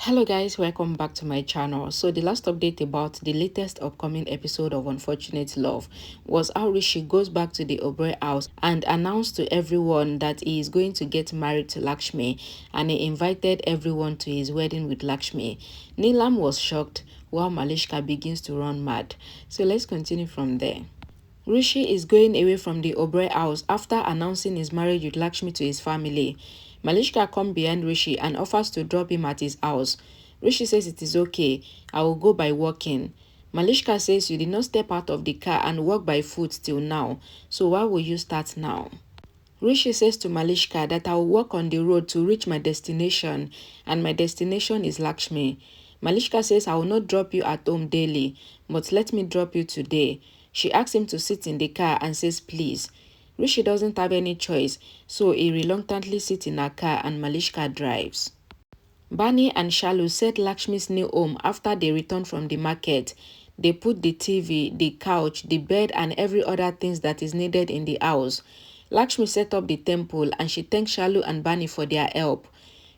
Hello guys, welcome back to my channel. So the last update about the latest upcoming episode of Unfortunate Love was how Rishi goes back to the Oberoi house and announced to everyone that he is going to get married to Lakshmi, and he invited everyone to his wedding with Lakshmi. Neelam was shocked while Malishka begins to run mad. So let's continue from there. Rishi is going away from the Oberoi house after announcing his marriage with Lakshmi to his family. Malishka comes behind Rishi and offers to drop him at his house. Rishi says it is okay, I will go by walking. Malishka says you did not step out of the car and walk by foot till now, so why will you start now? Rishi says to Malishka that I will walk on the road to reach my destination, and my destination is Lakshmi. Malishka says I will not drop you at home daily, but let me drop you today. She asks him to sit in the car and says please. Rishi doesn't have any choice, so he reluctantly sits in her car and Malishka drives. Bani and Shalu set Lakshmi's new home after they returned from the market. They put the TV, the couch, the bed and every other things that is needed in the house. Lakshmi set up the temple and she thanked Shalu and Bani for their help.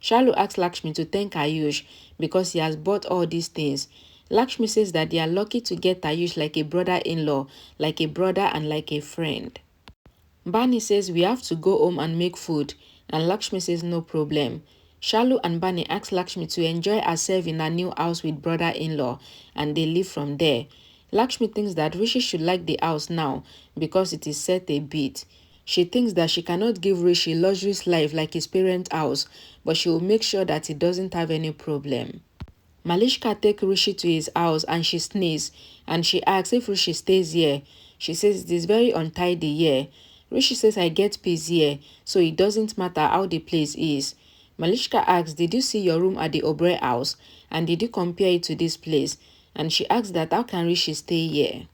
Shalu asked Lakshmi to thank Ayush because he has bought all these things. Lakshmi says that they are lucky to get Ayush like a brother-in-law, like a brother and like a friend. Bani says we have to go home and make food, and Lakshmi says no problem. Shalu and Bani ask Lakshmi to enjoy herself in her new house with brother-in-law, and they leave from there. Lakshmi thinks that Rishi should like the house now because it is set a bit. She thinks that she cannot give Rishi luxurious life like his parents' house, but she will make sure that he doesn't have any problem. Malishka takes Rishi to his house and she sneezes, and she asks if Rishi stays here. She says it is very untidy here. Rishi says I get peace here, so it doesn't matter how the place is. Malishka asks, did you see your room at the Oberoi house, and did you compare it to this place? And she asks that how can Rishi stay here?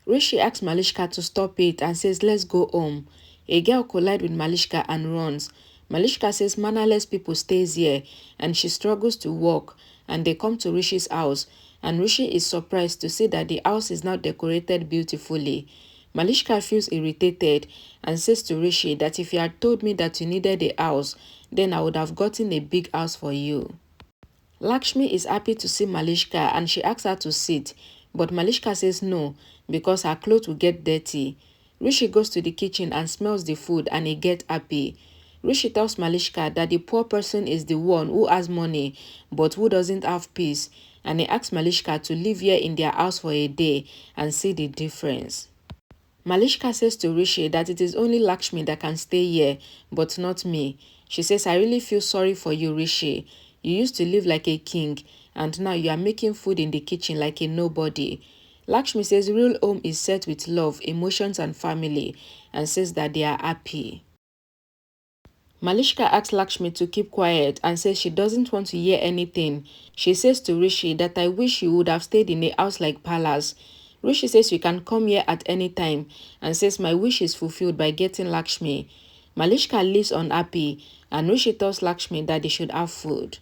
Rishi asks Malishka to stop it and says let's go home. A girl collides with Malishka and runs. Malishka says mannerless people stays here, and she struggles to walk, and they come to Rishi's house, and Rishi is surprised to see that the house is now decorated beautifully. Malishka feels irritated and says to Rishi that if you had told me that you needed a house, then I would have gotten a big house for you. Lakshmi is happy to see Malishka and she asks her to sit, but Malishka says no because her clothes will get dirty. Rishi goes to the kitchen and smells the food and he gets happy. Rishi tells Malishka that the poor person is the one who has money but who doesn't have peace, and he asks Malishka to live here in their house for a day and see the difference. Malishka says to Rishi that it is only Lakshmi that can stay here, but not me. She says, I really feel sorry for you, Rishi. You used to live like a king, and now you are making food in the kitchen like a nobody. Lakshmi says real home is set with love, emotions, and family, and says that they are happy. Malishka asks Lakshmi to keep quiet and says she doesn't want to hear anything. She says to Rishi that I wish you would have stayed in a house like palace. Rishi says you can come here at any time and says my wish is fulfilled by getting Lakshmi. Malishka leaves unhappy and Rishi tells Lakshmi that they should have food.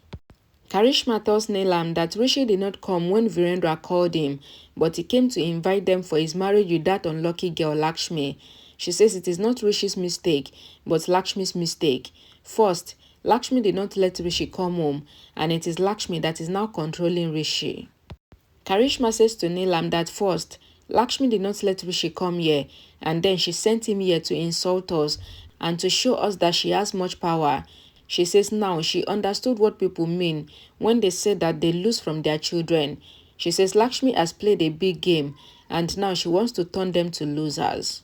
Karishma tells Neelam that Rishi did not come when Virendra called him, but he came to invite them for his marriage with that unlucky girl Lakshmi. She says it is not Rishi's mistake, but Lakshmi's mistake. First, Lakshmi did not let Rishi come home, and it is Lakshmi that is now controlling Rishi. Karishma says to Neelam that first, Lakshmi did not let Rishi come here, and then she sent him here to insult us and to show us that she has much power. She says now she understood what people mean when they say that they lose from their children. She says Lakshmi has played a big game, and now she wants to turn them to losers.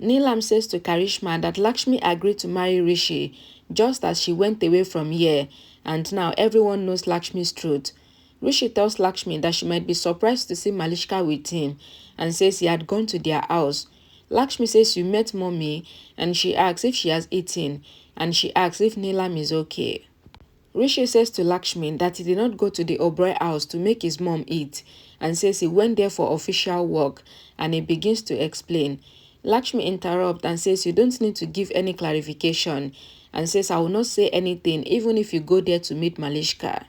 Neelam says to Karishma that Lakshmi agreed to marry Rishi just as she went away from here, and now everyone knows Lakshmi's truth. Rishi tells Lakshmi that she might be surprised to see Malishka with him and says he had gone to their house. Lakshmi says you met mommy and she asks if she has eaten and she asks if Neelam is okay. Rishi says to Lakshmi that he did not go to the Oberoi house to make his mom eat and says he went there for official work, and he begins to explain. Lakshmi interrupts and says you don't need to give any clarification and says I will not say anything even if you go there to meet Malishka.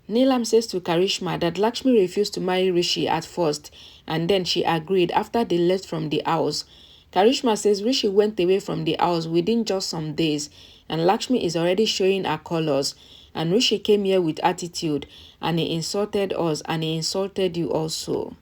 Neelam says to Karishma that Lakshmi refused to marry Rishi at first and then she agreed after they left from the house. Karishma says Rishi went away from the house within just some days and Lakshmi is already showing her colors and Rishi came here with attitude and he insulted us and he insulted you also.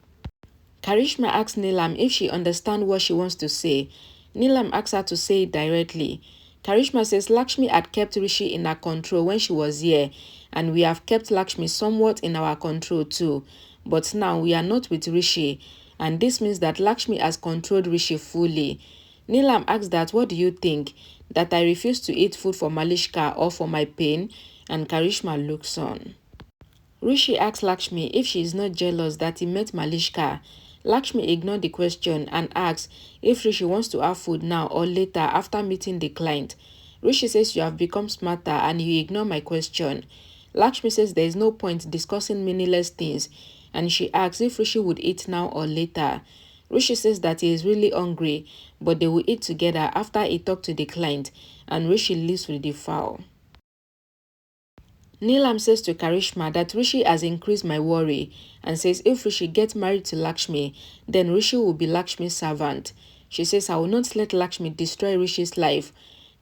Karishma asked Neelam if she understands what she wants to say. Neelam asked her to say it directly. Karishma says Lakshmi had kept Rishi in her control when she was here, and we have kept Lakshmi somewhat in our control too. But now we are not with Rishi, and this means that Lakshmi has controlled Rishi fully. Neelam asked that, what do you think? That I refuse to eat food for Malishka or for my pain? And Karishma looks on. Rishi asked Lakshmi if she is not jealous that he met Malishka. Lakshmi ignored the question and asked if Rishi wants to have food now or later after meeting the client. Rishi says you have become smarter and you ignore my question. Lakshmi says there is no point discussing meaningless things, and she asks if Rishi would eat now or later. Rishi says that he is really hungry, but they will eat together after he talked to the client, and Rishi leaves with the fowl. Neelam says to Karishma that Rishi has increased my worry and says if Rishi gets married to Lakshmi, then Rishi will be Lakshmi's servant. She says I will not let Lakshmi destroy Rishi's life.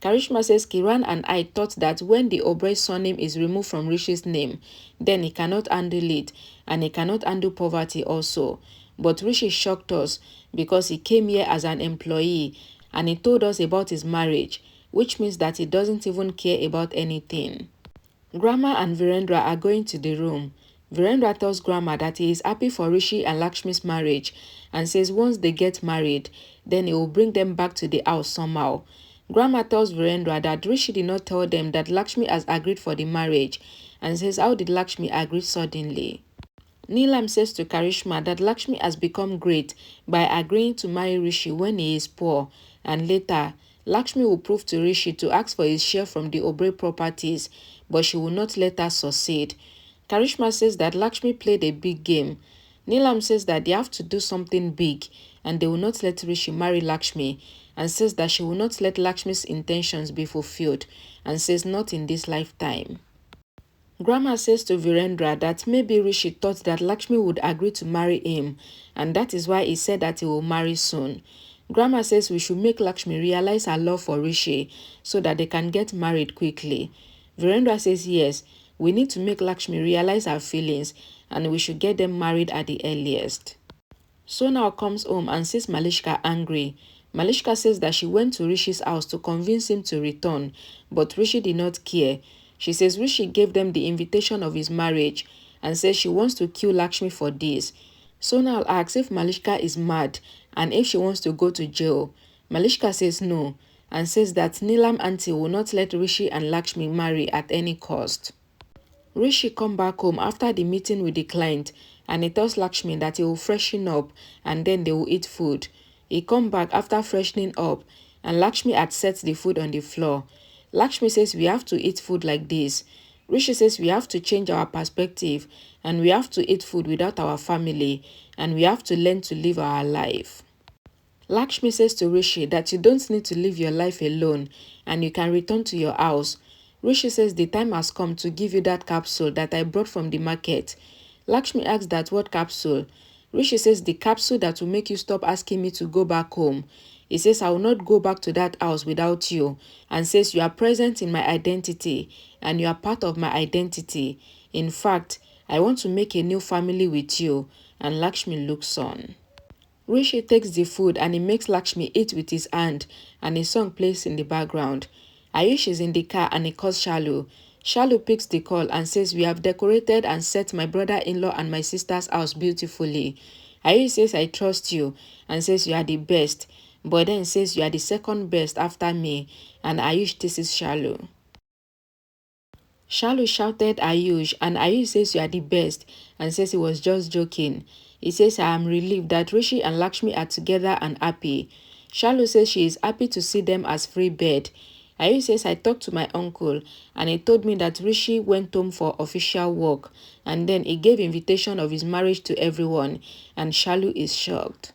Karishma says Kiran and I thought that when the Oberoi surname is removed from Rishi's name, then he cannot handle it and he cannot handle poverty also. But Rishi shocked us because he came here as an employee and he told us about his marriage, which means that he doesn't even care about anything. Grandma and Virendra are going to the room. Virendra tells Grandma that he is happy for Rishi and Lakshmi's marriage and says once they get married, then he will bring them back to the house somehow. Grandma tells Virendra that Rishi did not tell them that Lakshmi has agreed for the marriage and says how did Lakshmi agree suddenly? Neelam says to Karishma that Lakshmi has become great by agreeing to marry Rishi when he is poor, and later Lakshmi will prove to Rishi to ask for his share from the Oberoi properties, but she will not let her succeed. Karishma says that Lakshmi played a big game. Neelam says that they have to do something big and they will not let Rishi marry Lakshmi, and says that she will not let Lakshmi's intentions be fulfilled, and says not in this lifetime. Grandma says to Virendra that maybe Rishi thought that Lakshmi would agree to marry him, and that is why he said that he will marry soon. Grandma says we should make Lakshmi realize her love for Rishi so that they can get married quickly. Virendra says yes, we need to make Lakshmi realize her feelings and we should get them married at the earliest. Sonal comes home and sees Malishka angry. Malishka says that she went to Rishi's house to convince him to return, but Rishi did not care. She says Rishi gave them the invitation of his marriage and says she wants to kill Lakshmi for this. Sonal asks if Malishka is mad and if she wants to go to jail. Malishka says no and says that Neelam auntie will not let Rishi and Lakshmi marry at any cost. Rishi come back home after the meeting with the client and he tells Lakshmi that he will freshen up and then they will eat food. He come back after freshening up and Lakshmi had set the food on the floor. Lakshmi says we have to eat food like this. Rishi says we have to change our perspective and we have to eat food without our family and we have to learn to live our life. Lakshmi says to Rishi that you don't need to live your life alone and you can return to your house. Rishi says the time has come to give you that capsule that I brought from the market. Lakshmi asks that what capsule? Rishi says the capsule that will make you stop asking me to go back home. He says I will not go back to that house without you and says you are present in my identity and you are part of my identity. In fact, I want to make a new family with you, and Lakshmi looks on. Rishi takes the food and he makes Lakshmi eat with his hand and a song plays in the background. Ayush is in the car and he calls Shalu. Shalu picks the call and says we have decorated and set my brother-in-law and my sister's house beautifully. Ayush says I trust you and says you are the best, but then says you are the second best after me, and Ayush teases Shalu. Shalu shouted Ayush and Ayush says you are the best and says he was just joking. He says I am relieved that Rishi and Lakshmi are together and happy. Shalu says she is happy to see them as free bird. Ayush says I talked to my uncle and he told me that Rishi went home for official work and then he gave invitation of his marriage to everyone, and Shalu is shocked.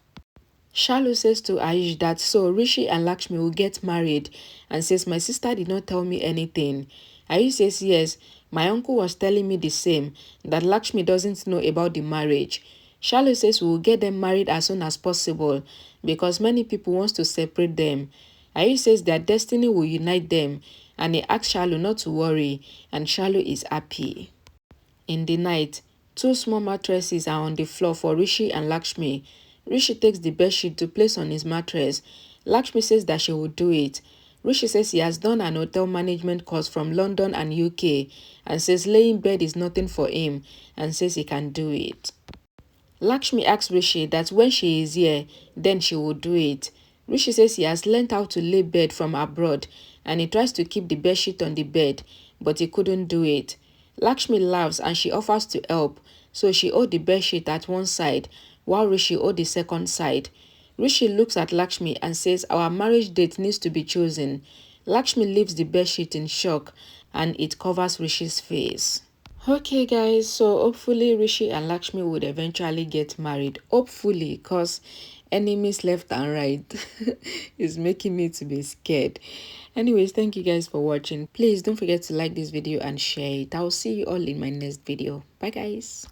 Shalu says to Ayush that so Rishi and Lakshmi will get married and says my sister did not tell me anything. Ayush says yes, my uncle was telling me the same, that Lakshmi doesn't know about the marriage. Shalu says we will get them married as soon as possible because many people want to separate them. Ayi says their destiny will unite them, and he asks Shallow not to worry, and Shallow is happy. In the night, two small mattresses are on the floor for Rishi and Lakshmi. Rishi takes the bedsheet to place on his mattress. Lakshmi says that she will do it. Rishi says he has done an hotel management course from London and UK and says laying bed is nothing for him and says he can do it. Lakshmi asks Rishi that when she is here, then she will do it. Rishi says he has learned how to lay bed from abroad and he tries to keep the bedsheet on the bed, but he couldn't do it. Lakshmi laughs and she offers to help, so she holds the bedsheet at one side while Rishi holds the second side. Rishi looks at Lakshmi and says our marriage date needs to be chosen. Lakshmi leaves the bedsheet in shock and it covers Rishi's face. Okay guys, so hopefully Rishi and Lakshmi would eventually get married. Hopefully, because enemies left and right is making me to be scared. Anyways, thank you guys for watching. Please don't forget to like this video and share it. I'll see you all in my next video. Bye guys.